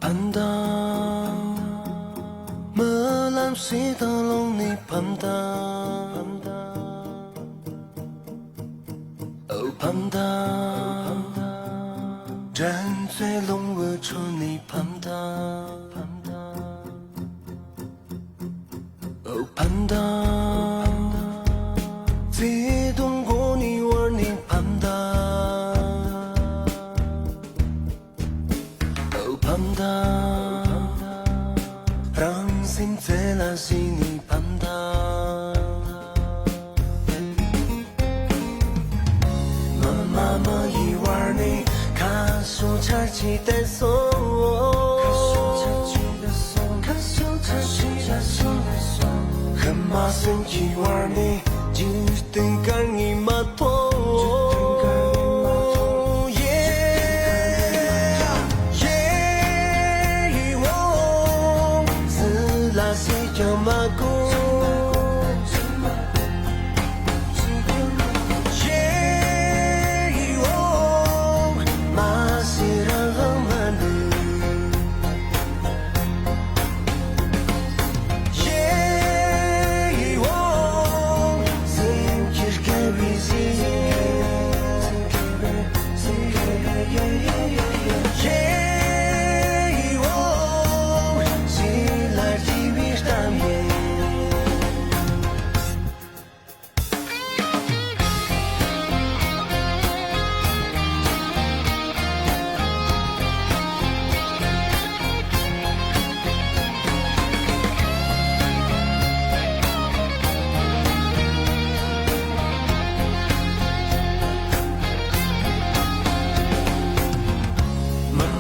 Panda Malam si tolong ni panda Oh panda站在龙尾处你panda Oh panda自动过你玩你panda Oh panda让心在那心里panda Mama一玩你卡苏查起的松很马上一玩你就等干你马托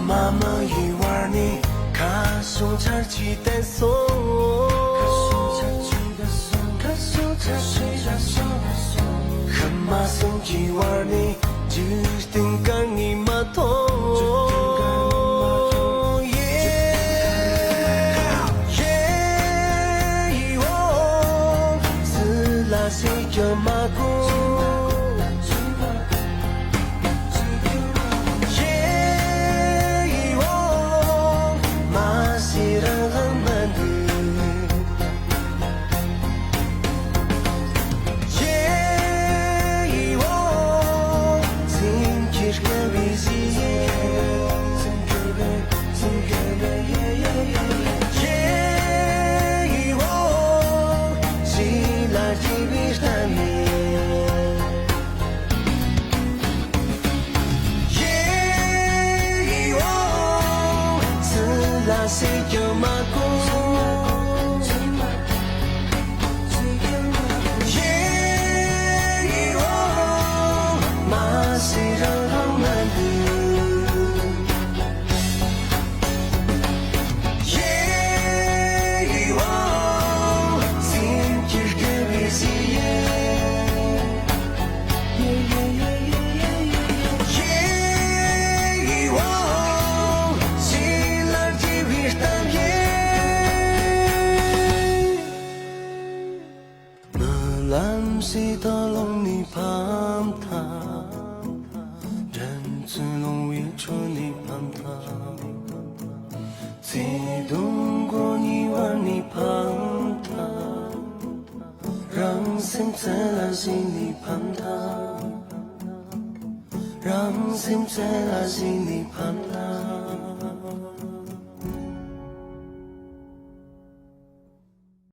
Mama一玩你卡苏查起的松很马上一玩你就等干你马托谁叫马古谁叫马古马西让满Malam si tolong ni pam tha Ren zulong wi cho ni pam tha Si dung go ni wan ni pam tha Rang sim在那心里pam tha Rang sim在那心里pam tha